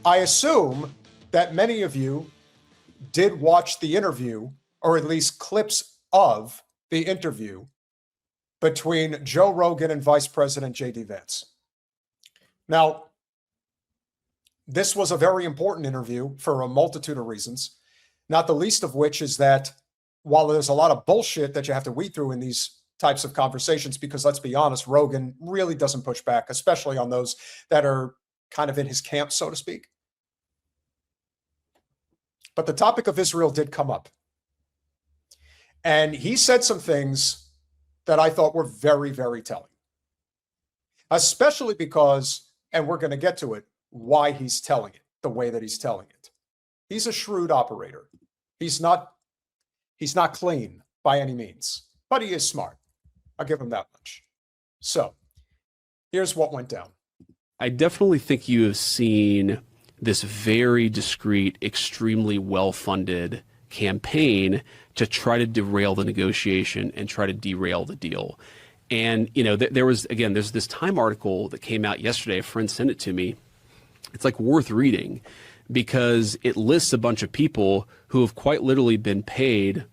I assume that many of you did watch the interview, or at least clips of the interview between Joe Rogan and Vice President JD Vance. Now, this was a very important interview for a multitude of reasons, not the least of which is that while there's a lot of bullshit that you have to weed through in these types of conversations, because let's be honest, Rogan really doesn't push back, especially on those that are kind of in his camp, so to speak. But the topic of Israel did come up. And he said some things that I thought were very, very telling. Especially because, and we're going to get to it, why he's telling it the way that he's telling it. He's a shrewd operator. He's not clean by any means, but he is smart. I'll give him that much. So here's what went down. I definitely think you have seen this very discreet, extremely well-funded campaign to try to derail the negotiation and try to derail the deal. And, you know, there's this Time article that came out yesterday. A friend sent it to me. It's like worth reading because it lists a bunch of people who have quite literally been paid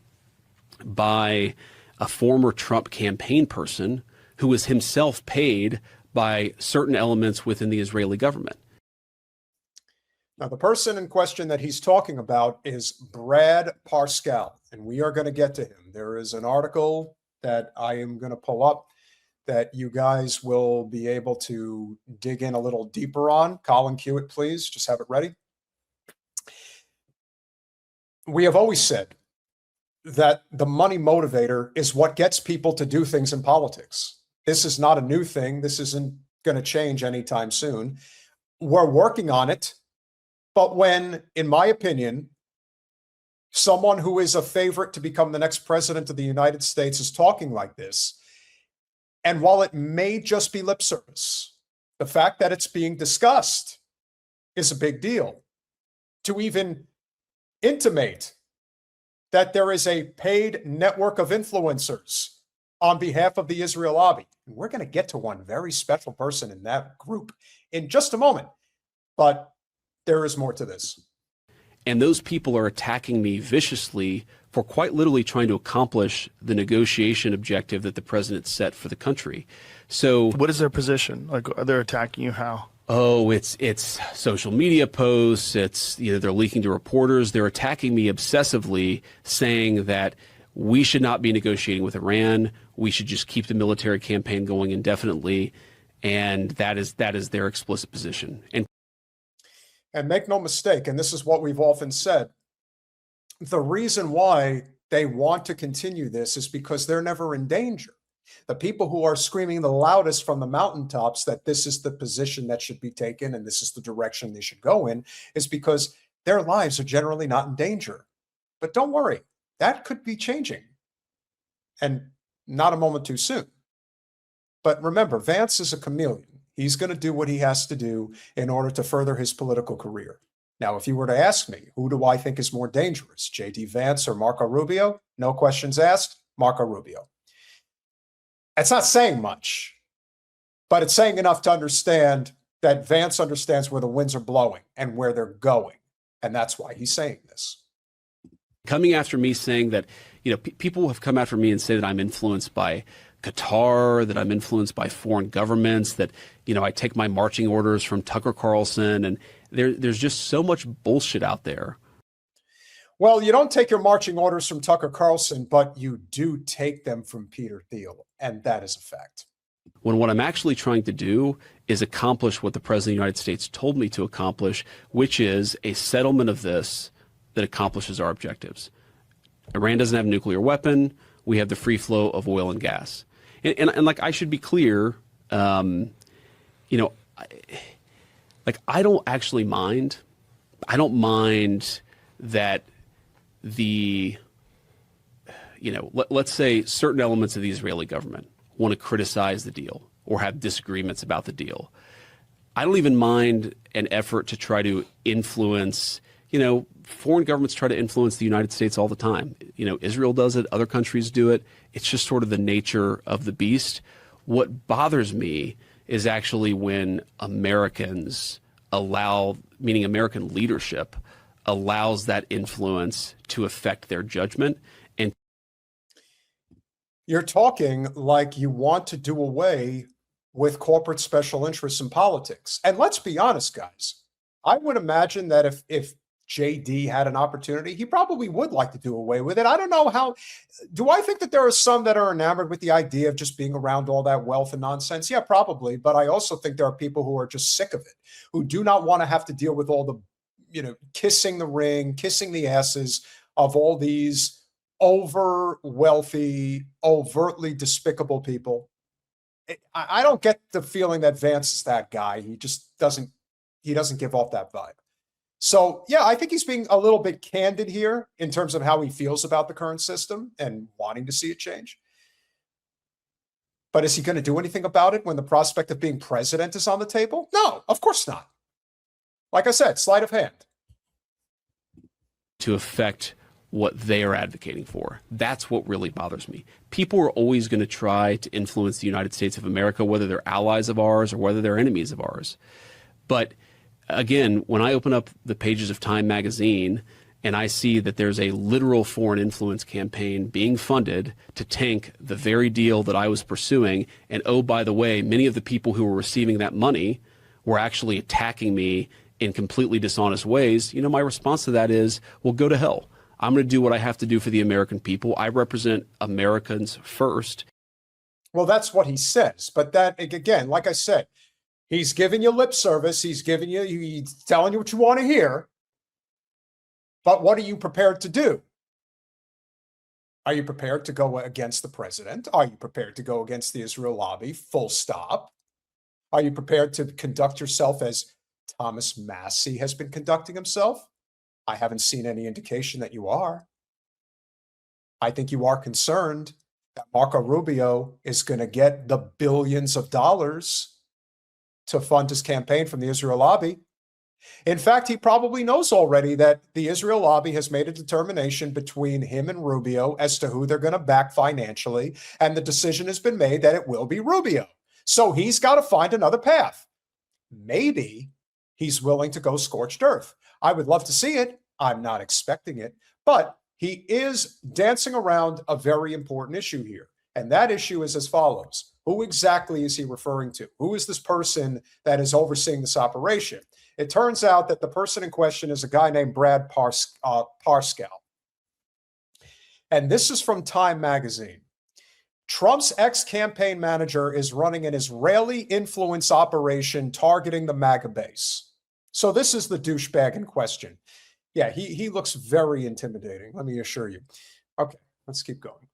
by a former Trump campaign person who was himself paid by certain elements within the Israeli government. Now, the person in question that he's talking about is Brad Parscale, and we are going to get to him. There is an article that I am going to pull up that you guys will be able to dig in a little deeper on. Colin, cue it, please. Just have it ready. We have always said that the money motivator is what gets people to do things in politics. This is not a new thing. This isn't going to change anytime soon. We're working on it. But when, in my opinion, someone who is a favorite to become the next president of the United States is talking like this, and while it may just be lip service, the fact that it's being discussed is a big deal. To even intimate that there is a paid network of influencers on behalf of the Israel lobby. And we're going to get to one very special person in that group in just a moment. But there is more to this. And those people are attacking me viciously for quite literally trying to accomplish the negotiation objective that the president set for the country. So what is their position? Like, are they attacking you how? Oh, it's social media posts. It's, you know, they're leaking to reporters. They're attacking me obsessively, saying that we should not be negotiating with Iran. We should just keep the military campaign going indefinitely. And that is their explicit position. And make no mistake, and this is what we've often said, the reason why they want to continue this is because they're never in danger. The people who are screaming the loudest from the mountaintops that this is the position that should be taken and this is the direction they should go in is because their lives are generally not in danger. But don't worry, that could be changing. And not a moment too soon. But remember, Vance is a chameleon. He's going to do what he has to do in order to further his political career. Now, if you were to ask me, who do I think is more dangerous, JD Vance or Marco Rubio? No questions asked, Marco Rubio. It's not saying much, but it's saying enough to understand that Vance understands where the winds are blowing and where they're going. And that's why he's saying this. Coming after me saying that, you know, people have come after me and say that I'm influenced by Qatar, that I'm influenced by foreign governments, that, you know, I take my marching orders from Tucker Carlson, and there's just so much bullshit out there. Well, you don't take your marching orders from Tucker Carlson, but you do take them from Peter Thiel, and that is a fact. When what I'm actually trying to do is accomplish what the President of the United States told me to accomplish, which is a settlement of this that accomplishes our objectives. Iran doesn't have a nuclear weapon. We have the free flow of oil and gas. And like, I should be clear, you know, I don't actually mind. I don't mind that the, you know, let's say certain elements of the Israeli government want to criticize the deal or have disagreements about the deal. I don't even mind an effort to try to influence, you know, foreign governments try to influence the United States all the time. You know, Israel does it, other countries do it. It's just sort of the nature of the beast. What bothers me is actually when Americans meaning American leadership, allows that influence to affect their judgment. And you're talking like you want to do away with corporate special interests in politics. And let's be honest, guys. I would imagine that if JD had an opportunity, he probably would like to do away with it. I don't know how. Do I think that there are some that are enamored with the idea of just being around all that wealth and nonsense? Yeah, probably. But I also think there are people who are just sick of it, who do not want to have to deal with all the, kissing the ring, kissing the asses of all these over wealthy, overtly despicable people. I don't get the feeling that Vance is that guy. He just doesn't give off that vibe. So, yeah, I think he's being a little bit candid here in terms of how he feels about the current system and wanting to see it change. But is he going to do anything about it when the prospect of being president is on the table? No, of course not. Like I said, sleight of hand. To affect what they are advocating for. That's what really bothers me. People are always going to try to influence the United States of America, whether they're allies of ours or whether they're enemies of ours. But again, when I open up the pages of Time magazine and I see that there's a literal foreign influence campaign being funded to tank the very deal that I was pursuing, and oh, by the way, many of the people who were receiving that money were actually attacking me in completely dishonest ways, my response to that is, well, go to hell. I'm going to do what I have to do for the American people. I represent Americans first. Well, that's what he says. But that, again, like I said, he's giving you lip service. He's telling you what you want to hear. But what are you prepared to do? Are you prepared to go against the president? Are you prepared to go against the Israel lobby? Full stop. Are you prepared to conduct yourself as Thomas Massie has been conducting himself? I haven't seen any indication that you are. I think you are concerned that Marco Rubio is going to get the billions of dollars to fund his campaign from the Israel lobby. In fact, he probably knows already that the Israel lobby has made a determination between him and Rubio as to who they're going to back financially, and the decision has been made that it will be Rubio. So he's got to find another path. Maybe he's willing to go scorched earth. I would love to see it. I'm not expecting it, but he is dancing around a very important issue here. And that issue is as follows. Who exactly is he referring to? Who is this person that is overseeing this operation? It turns out that the person in question is a guy named Brad Parscale. And this is from Time magazine. Trump's ex-campaign manager is running an Israeli influence operation targeting the MAGA base. So this is the douchebag in question. Yeah, he looks very intimidating, let me assure you. Okay, let's keep going.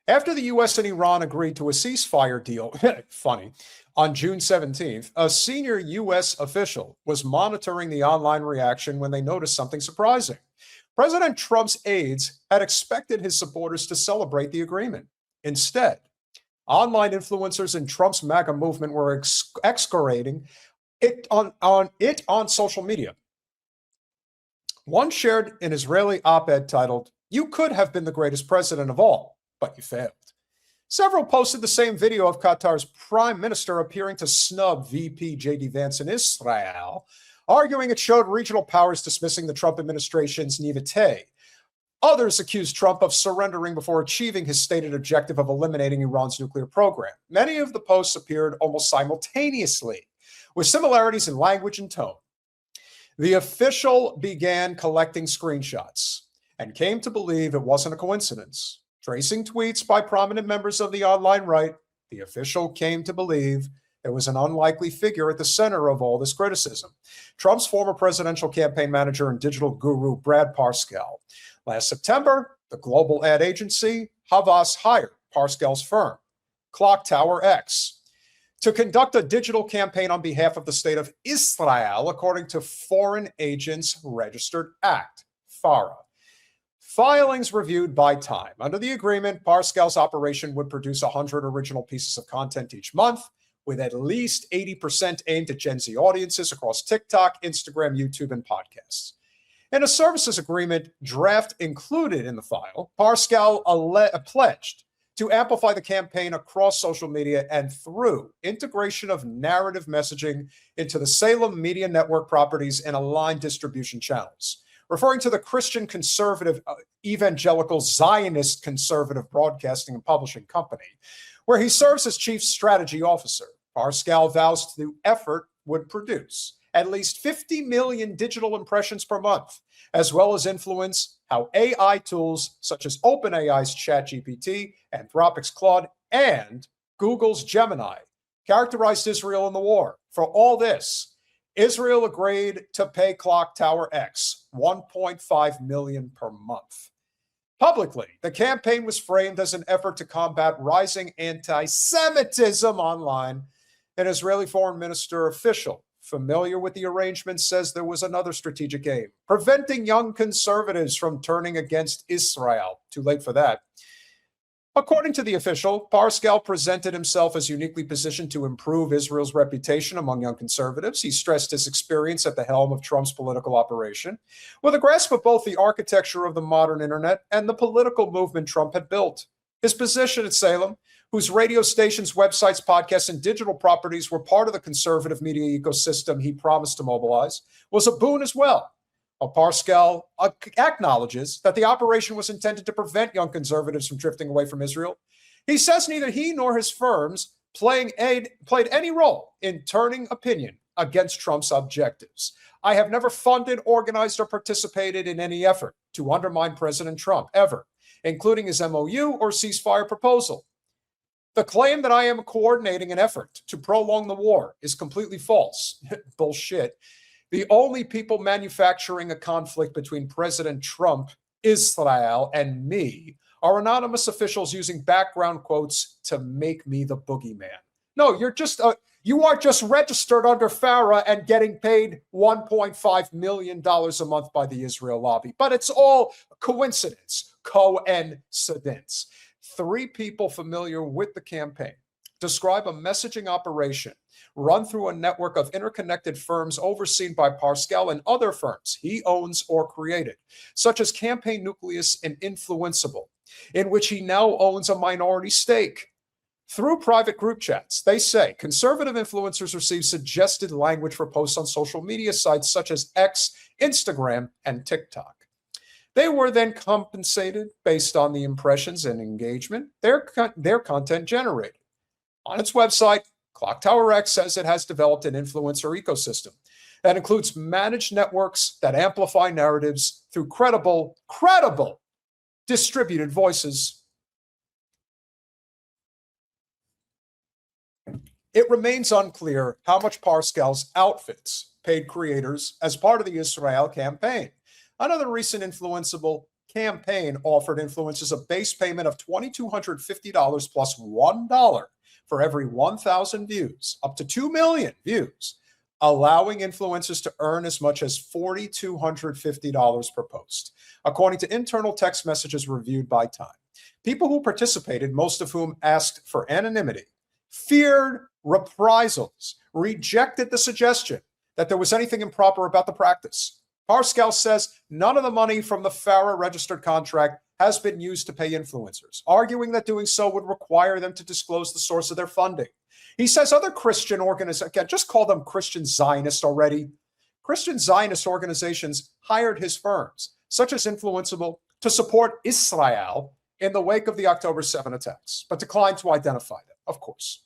After the U.S. and Iran agreed to a ceasefire deal, funny, on June 17th, a senior U.S. official was monitoring the online reaction when they noticed something surprising. President Trump's aides had expected his supporters to celebrate the agreement. Instead, online influencers in Trump's MAGA movement were excoriating it on social media. One shared an Israeli op-ed titled, "You could have been the greatest president of all, but you failed." Several posted the same video of Qatar's prime minister appearing to snub VP JD Vance in Israel, arguing it showed regional powers dismissing the Trump administration's naivete. Others accused Trump of surrendering before achieving his stated objective of eliminating Iran's nuclear program. Many of the posts appeared almost simultaneously, with similarities in language and tone. The official began collecting screenshots and came to believe it wasn't a coincidence. Tracing tweets by prominent members of the online right, the official came to believe there was an unlikely figure at the center of all this criticism: Trump's former presidential campaign manager and digital guru, Brad Parscale. Last September, the global ad agency Havas hired Parscale's firm, Clock Tower X, to conduct a digital campaign on behalf of the state of Israel, according to Foreign Agents Registered Act, FARA. Filings reviewed by Time. Under the agreement, Parscale's operation would produce 100 original pieces of content each month, with at least 80% aimed at Gen Z audiences across TikTok, Instagram, YouTube, and podcasts. In a services agreement draft included in the file, Parscale pledged to amplify the campaign across social media and through integration of narrative messaging into the Salem Media Network properties and aligned distribution channels. Referring to the Christian conservative, evangelical Zionist conservative broadcasting and publishing company, where he serves as chief strategy officer, Parscale vows the effort would produce at least 50 million digital impressions per month, as well as influence how AI tools such as OpenAI's ChatGPT, Anthropic's Claude, and Google's Gemini characterized Israel in the war. For all this, Israel agreed to pay Clock Tower X $1.5 million per month. Publicly, the campaign was framed as an effort to combat rising anti-Semitism online. An Israeli foreign minister official familiar with the arrangement says there was another strategic aim, preventing young conservatives from turning against Israel. Too late for that. According to the official, Parscale presented himself as uniquely positioned to improve Israel's reputation among young conservatives. He stressed his experience at the helm of Trump's political operation, with a grasp of both the architecture of the modern internet and the political movement Trump had built. His position at Salem, whose radio stations, websites, podcasts, and digital properties were part of the conservative media ecosystem he promised to mobilize, was a boon as well. Parscale acknowledges that the operation was intended to prevent young conservatives from drifting away from Israel. He says neither he nor his firms played any role in turning opinion against Trump's objectives. I have never funded, organized, or participated in any effort to undermine President Trump, ever, including his MOU or ceasefire proposal. The claim that I am coordinating an effort to prolong the war is completely false. Bullshit. The only people manufacturing a conflict between President Trump, Israel, and me are anonymous officials using background quotes to make me the boogeyman. No, you are just registered under FARA and getting paid $1.5 million a month by the Israel lobby. But it's all coincidence. Three people familiar with the campaign describe a messaging operation run through a network of interconnected firms overseen by Parscale and other firms he owns or created, such as Campaign Nucleus and Influenceable, in which he now owns a minority stake. Through private group chats, they say conservative influencers receive suggested language for posts on social media sites such as X, Instagram, and TikTok. They were then compensated based on the impressions and engagement their content generated. On its website, Clock Tower X says it has developed an influencer ecosystem that includes managed networks that amplify narratives through credible distributed voices. It remains unclear how much Parscale's outfits paid creators as part of the Israel campaign. Another recent Influenceable campaign offered influencers a base payment of $2,250 plus $1 for every 1,000 views, up to 2 million views, allowing influencers to earn as much as $4,250 per post, according to internal text messages reviewed by Time. People who participated, most of whom asked for anonymity, feared reprisals, rejected the suggestion that there was anything improper about the practice. Parscale says none of the money from the FARA registered contract has been used to pay influencers, arguing that doing so would require them to disclose the source of their funding. He says other Christian organizations, again, just call them Christian Zionists already. Christian Zionist organizations hired his firms, such as Influenceable, to support Israel in the wake of the October 7 attacks, but declined to identify them, of course.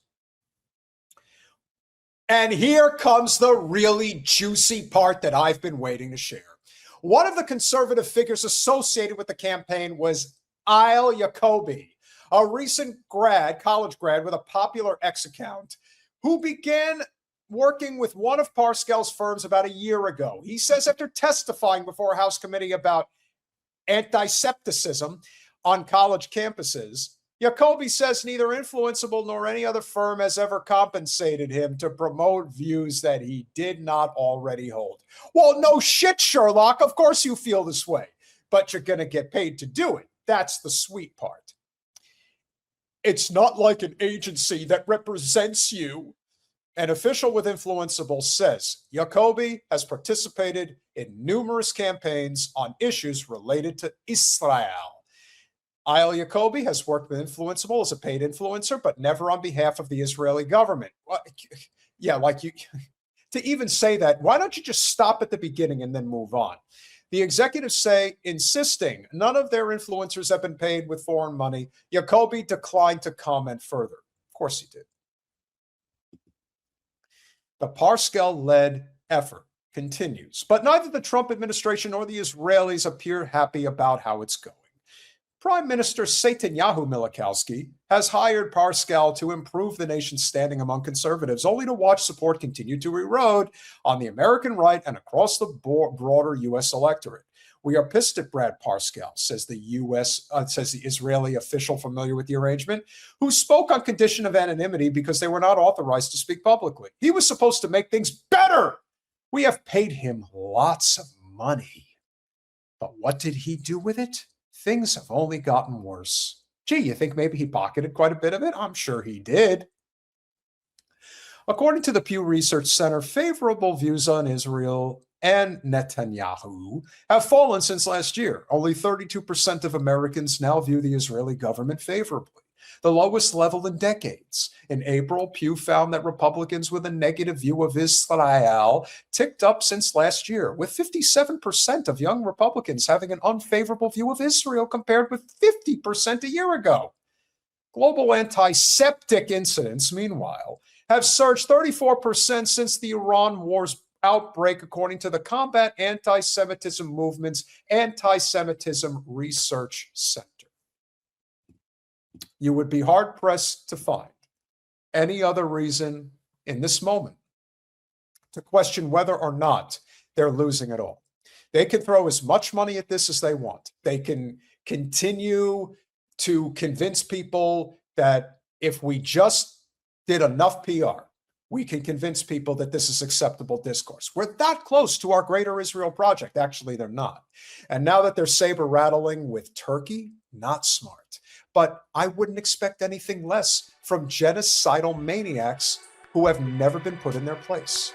And here comes the really juicy part that I've been waiting to share. One of the conservative figures associated with the campaign was Al Jacoby, a recent college grad with a popular X account who began working with one of Parscale's firms about a year ago. He says after testifying before a House committee about anti-Semitism on college campuses, Jacoby says neither Influenceable nor any other firm has ever compensated him to promote views that he did not already hold. Well, no shit, Sherlock. Of course you feel this way, but you're going to get paid to do it. That's the sweet part. It's not like an agency that represents you. An official with Influenceable says Jacoby has participated in numerous campaigns on issues related to Israel. Ayal Jacobi has worked with Influenceable as a paid influencer, but never on behalf of the Israeli government. Well, yeah, like you, to even say that, why don't you just stop at the beginning and then move on? The executives say, insisting none of their influencers have been paid with foreign money. Jacobi declined to comment further. Of course he did. The Parscale-led effort continues, but neither the Trump administration nor the Israelis appear happy about how it's going. Prime Minister Netanyahu Milikowski has hired Parscale to improve the nation's standing among conservatives, only to watch support continue to erode on the American right and across the broader U.S. electorate. We are pissed at Brad Parscale, says the Israeli official familiar with the arrangement, who spoke on condition of anonymity because they were not authorized to speak publicly. He was supposed to make things better. We have paid him lots of money. But what did he do with it? Things have only gotten worse. Gee, you think maybe he pocketed quite a bit of it? I'm sure he did. According to the Pew Research Center, favorable views on Israel and Netanyahu have fallen since last year. Only 32% of Americans now view the Israeli government favorably, the lowest level in decades. In April, Pew found that Republicans with a negative view of Israel ticked up since last year, with 57% of young Republicans having an unfavorable view of Israel compared with 50% a year ago. Global anti-Semitic incidents, meanwhile, have surged 34% since the Iran war's outbreak, according to the Combat Anti-Semitism Movement's Anti-Semitism Research Center. You would be hard-pressed to find any other reason in this moment to question whether or not they're losing at all. They can throw as much money at this as they want. They can continue to convince people that if we just did enough PR, we can convince people that this is acceptable discourse. We're that close to our Greater Israel Project. Actually, they're not. And now that they're saber-rattling with Turkey, not smart. But I wouldn't expect anything less from genocidal maniacs who have never been put in their place.